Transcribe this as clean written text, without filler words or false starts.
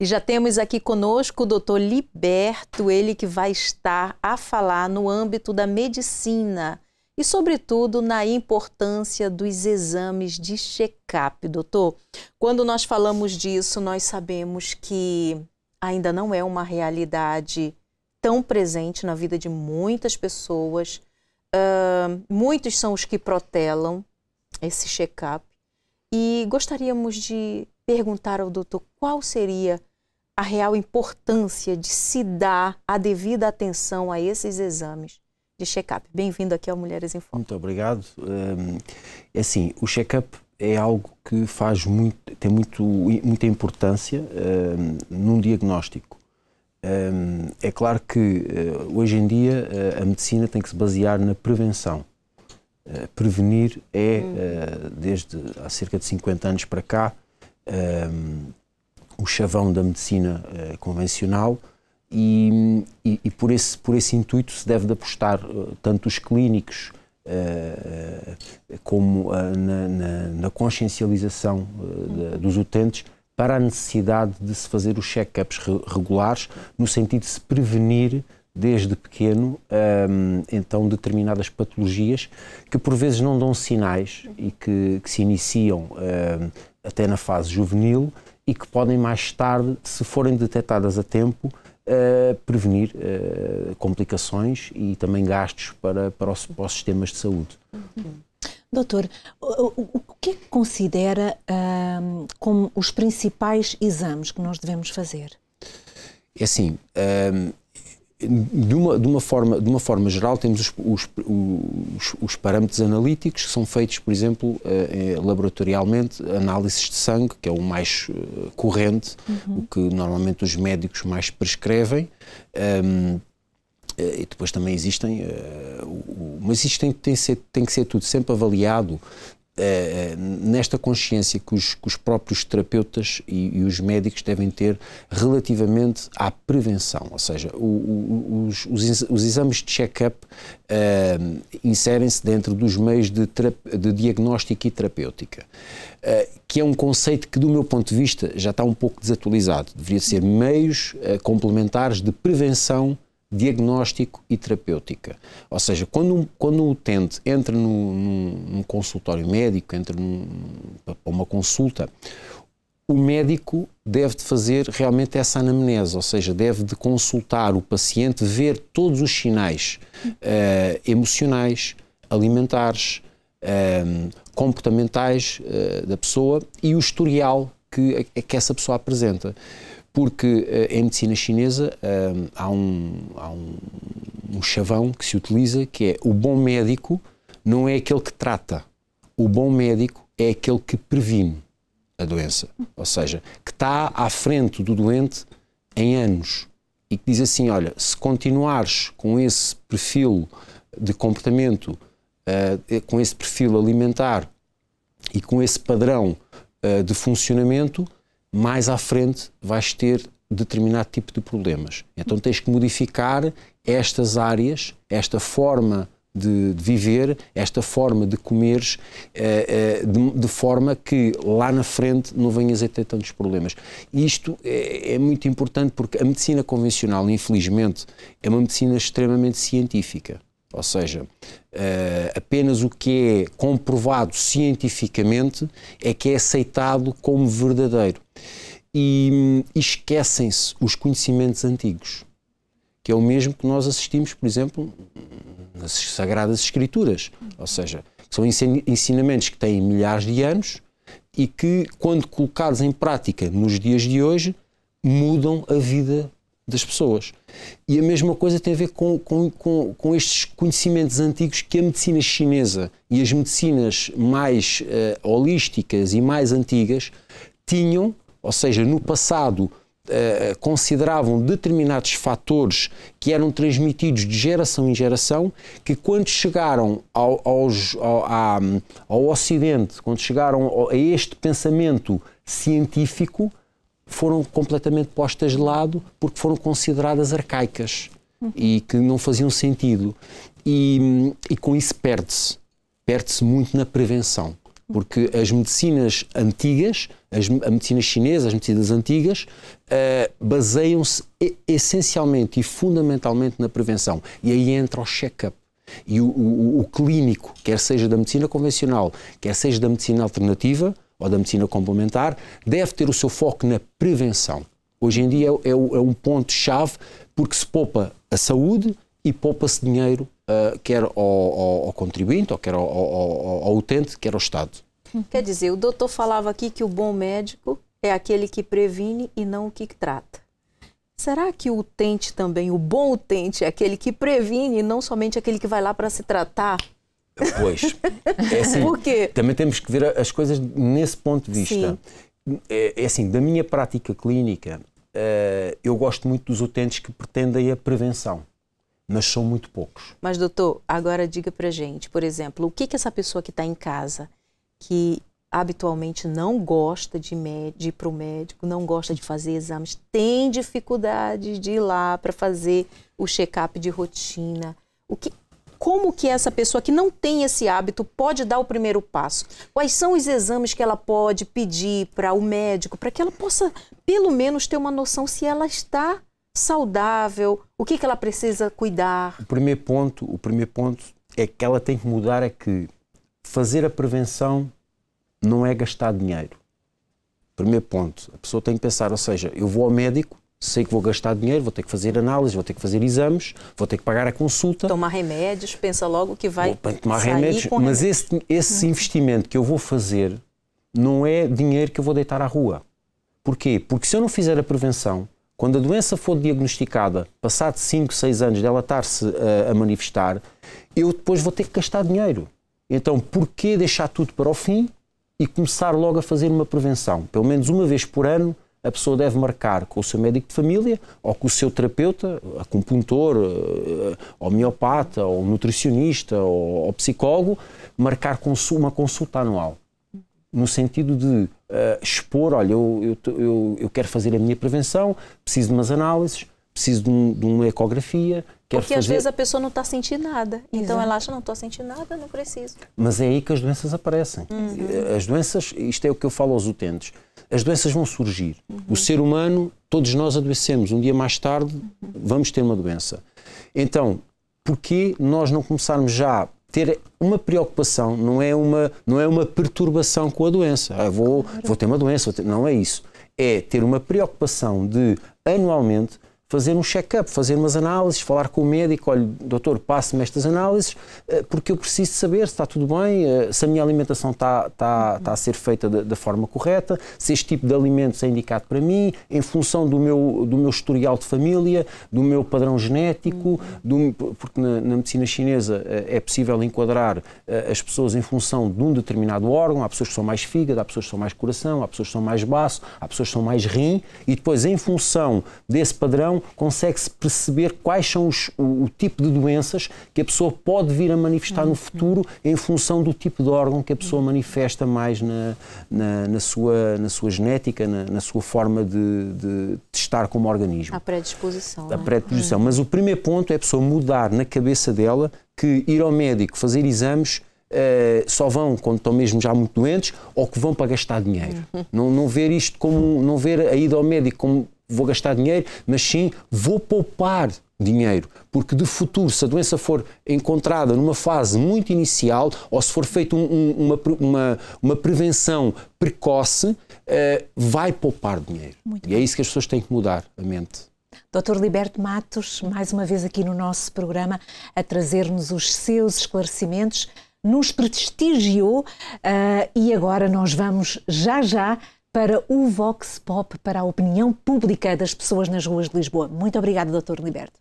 E já temos aqui conosco o Dr. Liberto, ele que vai estar a falar no âmbito da medicina e, sobretudo, na importância dos exames de check-up. Doutor, quando nós falamos disso, nós sabemos que ainda não é uma realidade tão presente na vida de muitas pessoas. Muitos são os que protelam esse check-up. E gostaríamos de perguntar ao doutor qual seria a real importância de se dar a devida atenção a esses exames de check-up. Bem-vindo aqui ao Mulheres em Foco. Muito obrigado. É assim, o check-up é algo que tem muita importância num diagnóstico. É claro que hoje em dia a medicina tem que se basear na prevenção. Prevenir é, desde há cerca de 50 anos para cá, o chavão da medicina convencional e por esse intuito se deve de apostar tanto os clínicos como na consciencialização dos utentes para a necessidade de se fazer os check-ups regulares, no sentido de se prevenir desde pequeno então determinadas patologias que por vezes não dão sinais e que se iniciam até na fase juvenil e que podem mais tarde, se forem detectadas a tempo, prevenir complicações e também gastos para os sistemas de saúde. Doutor, o que é que considera como os principais exames que nós devemos fazer? É assim, de uma forma geral, temos os parâmetros analíticos que são feitos, por exemplo, laboratorialmente, análises de sangue, que é o mais corrente, o que normalmente os médicos mais prescrevem. E depois também existem, mas isto tem que ser tudo sempre avaliado nesta consciência que os próprios terapeutas e os médicos devem ter relativamente à prevenção, ou seja, os exames de check-up inserem-se dentro dos meios de diagnóstico e terapêutica, que é um conceito que, do meu ponto de vista, já está um pouco desatualizado. Deveria ser meios complementares de prevenção, diagnóstico e terapêutica. Ou seja, quando um utente entra num consultório médico, entra para uma consulta, o médico deve de fazer realmente essa anamnese, ou seja, deve de consultar o paciente, ver todos os sinais emocionais, alimentares, comportamentais da pessoa e o historial que essa pessoa apresenta. Porque em medicina chinesa há um chavão que se utiliza, que é: o bom médico não é aquele que trata, o bom médico é aquele que previne a doença, ou seja, que está à frente do doente em anos e que diz assim: olha, se continuares com esse perfil de comportamento, com esse perfil alimentar e com esse padrão de funcionamento, mais à frente vais ter determinado tipo de problemas. Então tens que modificar estas áreas, esta forma de viver, esta forma de comeres, de forma que lá na frente não venhas a ter tantos problemas. E isto é muito importante porque a medicina convencional, infelizmente, é uma medicina extremamente científica. Ou seja, apenas o que é comprovado cientificamente é que é aceitado como verdadeiro. E esquecem-se os conhecimentos antigos, que é o mesmo que nós assistimos, por exemplo, nas Sagradas Escrituras. Ou seja, são ensinamentos que têm milhares de anos e que, quando colocados em prática nos dias de hoje, mudam a vida das pessoas. E a mesma coisa tem a ver com estes conhecimentos antigos que a medicina chinesa e as medicinas mais holísticas e mais antigas tinham, ou seja, no passado consideravam determinados fatores que eram transmitidos de geração em geração, que quando chegaram ao Ocidente, quando chegaram a este pensamento científico, foram completamente postas de lado porque foram consideradas arcaicas e que não faziam sentido. E com isso perde-se muito na prevenção. Porque as medicinas antigas, a medicina chinesa, as medicinas antigas, baseiam-se essencialmente e fundamentalmente na prevenção. E aí entra o check-up. E o clínico, quer seja da medicina convencional, quer seja da medicina alternativa ou da medicina complementar, deve ter o seu foco na prevenção. Hoje em dia é um ponto-chave, porque se poupa a saúde e poupa-se dinheiro, quer ao contribuinte, ou quer ao utente, quer ao Estado. Quer dizer, o doutor falava aqui que o bom médico é aquele que previne e não o que trata. Será que o utente também, o bom utente, é aquele que previne e não somente aquele que vai lá para se tratar? Pois, é assim, por quê? Também temos que ver as coisas nesse ponto de vista. Sim. É assim, da minha prática clínica, eu gosto muito dos utentes que pretendem a prevenção, mas são muito poucos. Mas, doutor, agora diga pra gente, por exemplo, o que essa pessoa que está em casa, que habitualmente não gosta de ir para o médico, não gosta de fazer exames, tem dificuldade de ir lá para fazer o check-up de rotina. Como que essa pessoa que não tem esse hábito pode dar o primeiro passo? Quais são os exames que ela pode pedir para o médico, para que ela possa, pelo menos, ter uma noção se ela está saudável, o que ela precisa cuidar? O primeiro ponto é que ela tem que mudar, é que fazer a prevenção não é gastar dinheiro. Primeiro ponto, a pessoa tem que pensar, ou seja, eu vou ao médico, sei que vou gastar dinheiro, vou ter que fazer análises, vou ter que fazer exames, vou ter que pagar a consulta. Tomar remédios, pensa logo que vai tomar sair remédios, com mas remédios. esse investimento que eu vou fazer não é dinheiro que eu vou deitar à rua. Porquê? Porque se eu não fizer a prevenção, quando a doença for diagnosticada, passado 5, 6 anos dela estar-se a manifestar, eu depois vou ter que gastar dinheiro. Então, porquê deixar tudo para o fim e começar logo a fazer uma prevenção? Pelo menos uma vez por ano, a pessoa deve marcar com o seu médico de família ou com o seu terapeuta, acupuntor, homeopata, ou nutricionista, ou psicólogo, marcar uma consulta anual. No sentido de expor, olha, eu quero fazer a minha prevenção, preciso de umas análises, preciso de uma ecografia. Porque às vezes a pessoa não está sentindo nada. Então ela acha, não estou sentindo nada, não preciso. Mas é aí que as doenças aparecem. As doenças, isto é o que eu falo aos utentes, as doenças vão surgir. O ser humano, todos nós adoecemos. Um dia mais tarde vamos ter uma doença. Então, porquê nós não começarmos já a ter uma preocupação, não é uma perturbação com a doença. Vou ter uma doença, não é isso. É ter uma preocupação de, anualmente, fazer um check-up, fazer umas análises, falar com o médico, olha, doutor, passe-me estas análises, porque eu preciso saber se está tudo bem, se a minha alimentação está a ser feita da forma correta, se este tipo de alimentos é indicado para mim, em função do meu historial de família, do meu padrão genético, porque na medicina chinesa é possível enquadrar as pessoas em função de um determinado órgão. Há pessoas que são mais fígado, há pessoas que são mais coração, há pessoas que são mais baço, há pessoas que são mais rim, e depois, em função desse padrão, consegue-se perceber quais são o tipo de doenças que a pessoa pode vir a manifestar no futuro em função do tipo de órgão que a pessoa manifesta mais na sua genética, na sua forma de estar como organismo. A predisposição. A predisposição. Mas o primeiro ponto é a pessoa mudar na cabeça dela que ir ao médico, fazer exames, só vão quando estão mesmo já muito doentes, ou que vão para gastar dinheiro. Não ver isto como, não ver a ida ao médico como vou gastar dinheiro, mas sim vou poupar dinheiro, porque de futuro, se a doença for encontrada numa fase muito inicial, ou se for feita uma prevenção precoce, vai poupar dinheiro. E é isso que as pessoas têm que mudar a mente. Dr. Liberto Matos, mais uma vez aqui no nosso programa, a trazer-nos os seus esclarecimentos, nos prestigiou, e agora nós vamos já para o Vox Pop, para a opinião pública das pessoas nas ruas de Lisboa. Muito obrigada, Dr. Liberto.